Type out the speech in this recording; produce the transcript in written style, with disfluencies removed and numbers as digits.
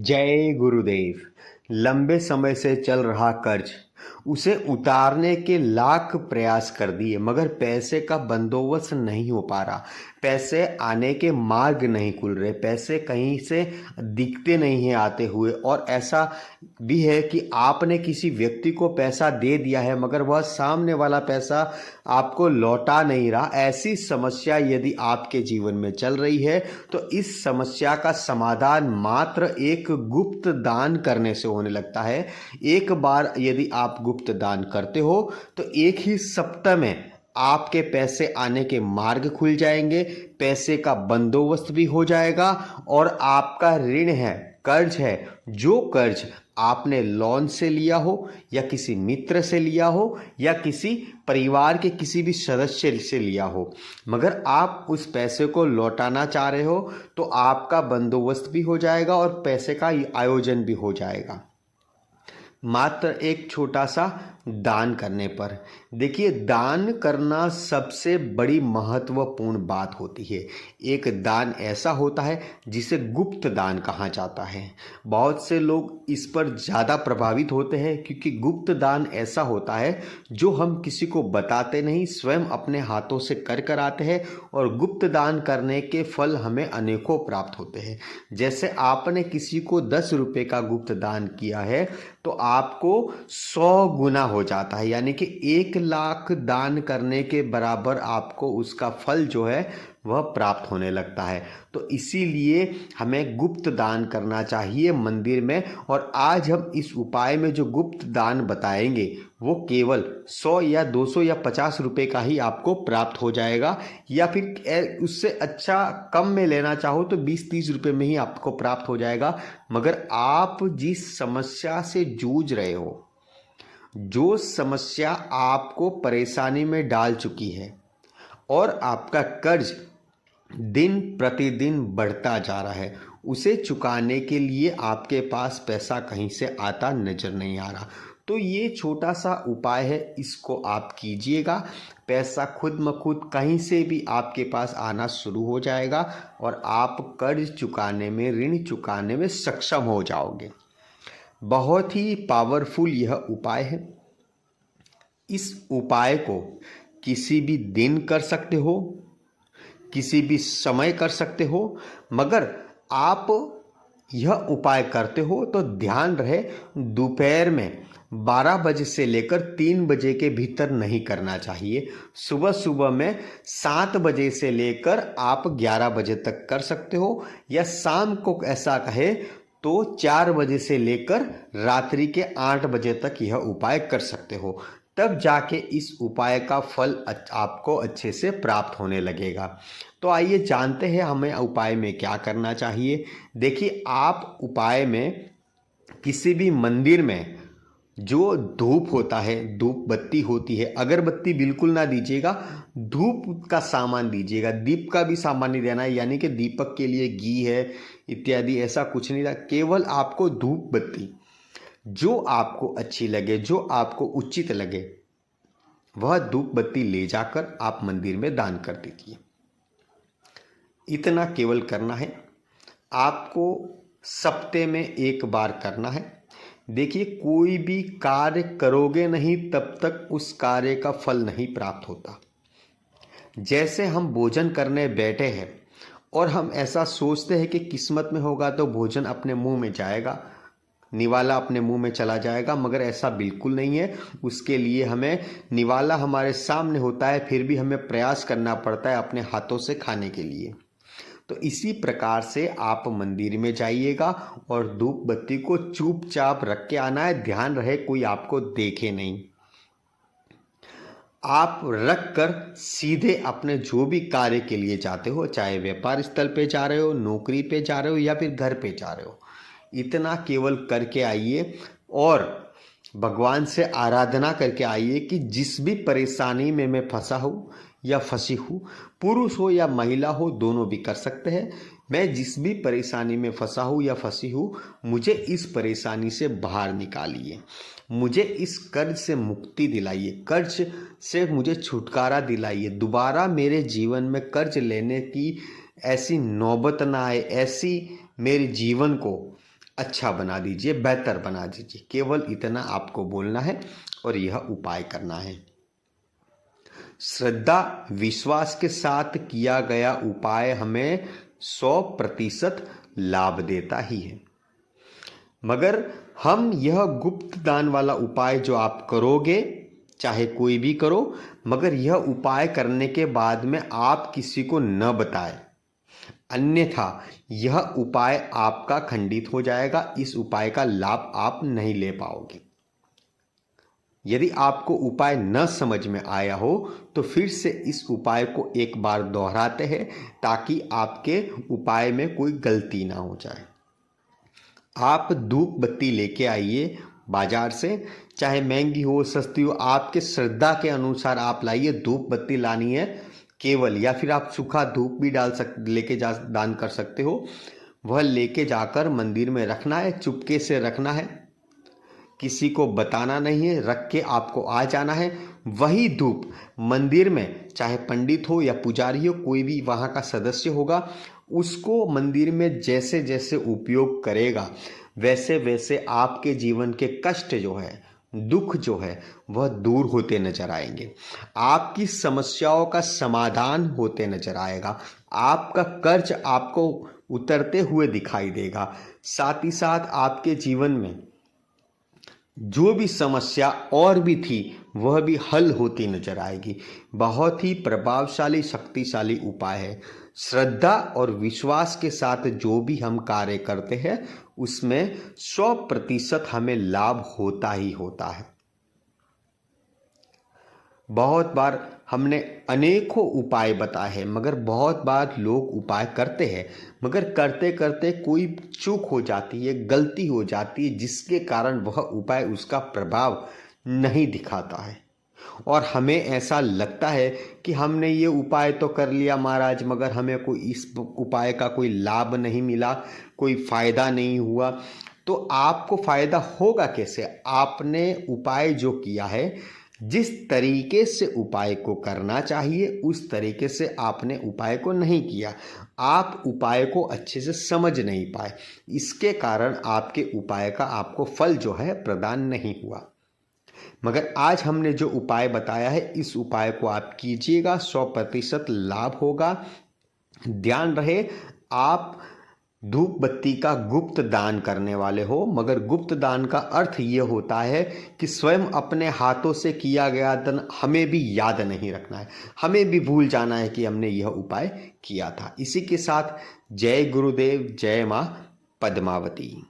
जय गुरुदेव। लंबे समय से चल रहा कर्ज, उसे उतारने के लाख प्रयास कर दिए मगर पैसे का बंदोबस्त नहीं हो पा रहा। पैसे आने के मार्ग नहीं खुल रहे, पैसे कहीं से दिखते नहीं हैं आते हुए। और ऐसा भी है कि आपने किसी व्यक्ति को पैसा दे दिया है मगर वह सामने वाला पैसा आपको लौटा नहीं रहा। ऐसी समस्या यदि आपके जीवन में चल रही है तो इस समस्या का समाधान मात्र एक गुप्त दान करने से होने लगता है। एक बार यदि आप गुप्त दान करते हो तो एक ही सप्ताह में आपके पैसे आने के मार्ग खुल जाएंगे, पैसे का बंदोबस्त भी हो जाएगा। और आपका ऋण है, कर्ज है, जो कर्ज आपने लोन से लिया हो या किसी मित्र से लिया हो या किसी परिवार के किसी भी सदस्य से लिया हो, मगर आप उस पैसे को लौटाना चाह रहे हो, तो आपका बंदोबस्त भी हो जाएगा और पैसे का आयोजन भी हो जाएगा मात्र एक छोटा सा दान करने पर। देखिए, दान करना सबसे बड़ी महत्वपूर्ण बात होती है। एक दान ऐसा होता है जिसे गुप्त दान कहा जाता है। बहुत से लोग इस पर ज़्यादा प्रभावित होते हैं क्योंकि गुप्त दान ऐसा होता है जो हम किसी को बताते नहीं, स्वयं अपने हाथों से कर कर आते हैं और गुप्त दान करने के फल हमें अनेकों प्राप्त होते हैं। जैसे आपने किसी को 10 रुपये का गुप्त दान किया है तो आपको 100 गुना हो जाता है, यानी कि 1 लाख दान करने के बराबर आपको उसका फल जो है वह प्राप्त होने लगता है। तो इसीलिए हमें गुप्त दान करना चाहिए मंदिर में। और आज हम इस उपाय में जो गुप्त दान बताएंगे वो केवल 100 या 200 या 50 रुपये का ही आपको प्राप्त हो जाएगा, या फिर उससे अच्छा कम में लेना चाहो तो 20-30 रुपये में ही आपको प्राप्त हो जाएगा। मगर आप जिस समस्या से जूझ रहे हो, जो समस्या आपको परेशानी में डाल चुकी है और आपका कर्ज दिन प्रतिदिन बढ़ता जा रहा है, उसे चुकाने के लिए आपके पास पैसा कहीं से आता नजर नहीं आ रहा, तो ये छोटा सा उपाय है, इसको आप कीजिएगा। पैसा खुद ब खुद कहीं से भी आपके पास आना शुरू हो जाएगा और आप कर्ज चुकाने में, ऋण चुकाने में सक्षम हो जाओगे। बहुत ही पावरफुल यह उपाय है। इस उपाय को किसी भी दिन कर सकते हो, किसी भी समय कर सकते हो, मगर आप यह उपाय करते हो तो ध्यान रहे दोपहर में 12 बजे से लेकर 3 बजे के भीतर नहीं करना चाहिए। सुबह सुबह में 7 बजे से लेकर आप 11 बजे तक कर सकते हो, या शाम को ऐसा कहे तो 4 बजे से लेकर रात्रि के 8 बजे तक यह उपाय कर सकते हो। तब जाके इस उपाय का फल आपको अच्छे से प्राप्त होने लगेगा। तो आइए जानते हैं हमें उपाय में क्या करना चाहिए। देखिए, आप उपाय में किसी भी मंदिर में जो धूप होता है, धूप बत्ती होती है, अगरबत्ती बिल्कुल ना दीजिएगा, धूप का सामान दीजिएगा। दीप का भी सामान नहीं देना है, यानी कि दीपक के लिए घी है इत्यादि ऐसा कुछ नहीं था। केवल आपको धूप बत्ती जो आपको अच्छी लगे, जो आपको उचित लगे, वह धूप बत्ती ले जाकर आप मंदिर में दान कर दीजिए। इतना केवल करना है आपको, सप्ते में एक बार करना है। देखिए, कोई भी कार्य करोगे नहीं तब तक उस कार्य का फल नहीं प्राप्त होता। जैसे हम भोजन करने बैठे हैं और हम ऐसा सोचते हैं कि किस्मत में होगा तो भोजन अपने मुंह में जाएगा, निवाला अपने मुंह में चला जाएगा, मगर ऐसा बिल्कुल नहीं है। उसके लिए हमें, निवाला हमारे सामने होता है फिर भी हमें प्रयास करना पड़ता है अपने हाथों से खाने के लिए। तो इसी प्रकार से आप मंदिर में जाइएगा और धूप बत्ती को चुपचाप रख के आना है। ध्यान रहे कोई आपको देखे नहीं। आप रख कर सीधे अपने जो भी कार्य के लिए जाते हो, चाहे व्यापार स्थल पे जा रहे हो, नौकरी पे जा रहे हो या फिर घर पे जा रहे हो, इतना केवल करके आइए और भगवान से आराधना करके आइए कि जिस भी परेशानी में मैं फंसा हूँ या फंसी हूँ, पुरुष हो या महिला हो, दोनों भी कर सकते हैं। मैं जिस भी परेशानी में फंसा हूँ या फंसी हूँ, मुझे इस परेशानी से बाहर निकालिए, मुझे इस कर्ज से मुक्ति दिलाइए, कर्ज से मुझे छुटकारा दिलाइए। दोबारा मेरे जीवन में कर्ज लेने की ऐसी नौबत ना आए, ऐसी मेरे जीवन को अच्छा बना दीजिए, बेहतर बना दीजिए। केवल इतना आपको बोलना है और यह उपाय करना है। श्रद्धा विश्वास के साथ किया गया उपाय हमें 100% लाभ देता ही है। मगर हम यह गुप्त दान वाला उपाय जो आप करोगे, चाहे कोई भी करो, मगर यह उपाय करने के बाद में आप किसी को न बताएं, अन्यथा यह उपाय आपका खंडित हो जाएगा। इस उपाय का लाभ आप नहीं ले पाओगे। यदि आपको उपाय न समझ में आया हो तो फिर से इस उपाय को एक बार दोहराते हैं, ताकि आपके उपाय में कोई गलती ना हो जाए। आप धूप बत्ती लेके आइए बाजार से, चाहे महंगी हो सस्ती हो, आपके श्रद्धा के अनुसार आप लाइए। धूप बत्ती लानी है केवल, या फिर आप सूखा धूप भी लेके जा दान कर सकते हो। वह लेके जाकर मंदिर में रखना है, चुपके से रखना है, किसी को बताना नहीं है, रख के आपको आ जाना है। वही धूप मंदिर में, चाहे पंडित हो या पुजारी हो, कोई भी वहाँ का सदस्य होगा, उसको मंदिर में जैसे जैसे उपयोग करेगा, वैसे वैसे आपके जीवन के कष्ट जो है, दुख जो है, वह दूर होते नजर आएंगे। आपकी समस्याओं का समाधान होते नजर आएगा। आपका कर्ज आपको उतरते हुए दिखाई देगा। साथ ही साथ आपके जीवन में जो भी समस्या और भी थी, वह भी हल होती नजर आएगी। बहुत ही प्रभावशाली शक्तिशाली उपाय है। श्रद्धा और विश्वास के साथ जो भी हम कार्य करते हैं, उसमें 100% हमें लाभ होता ही होता है। बहुत बार हमने अनेकों उपाय बताए हैं, मगर बहुत बार लोग उपाय करते हैं, मगर करते करते कोई चूक हो जाती है, गलती हो जाती है, जिसके कारण वह उपाय उसका प्रभाव नहीं दिखाता है। और हमें ऐसा लगता है कि हमने ये उपाय तो कर लिया महाराज, मगर हमें कोई इस उपाय का कोई लाभ नहीं मिला, कोई फायदा नहीं हुआ। तो आपको फायदा होगा कैसे? आपने उपाय जो किया है, जिस तरीके से उपाय को करना चाहिए, उस तरीके से आपने उपाय को नहीं किया। आप उपाय को अच्छे से समझ नहीं पाए, इसके कारण आपके उपाय का आपको फल जो है प्रदान नहीं हुआ। मगर आज हमने जो उपाय बताया है, इस उपाय को आप कीजिएगा, 100% लाभ होगा। ध्यान रहे, आप धूप बत्ती का गुप्त दान करने वाले हो, मगर गुप्त दान का अर्थ ये होता है कि स्वयं अपने हाथों से किया गया दान हमें भी याद नहीं रखना है, हमें भी भूल जाना है कि हमने यह उपाय किया था। इसी के साथ जय गुरुदेव, जय माँ पद्मावती।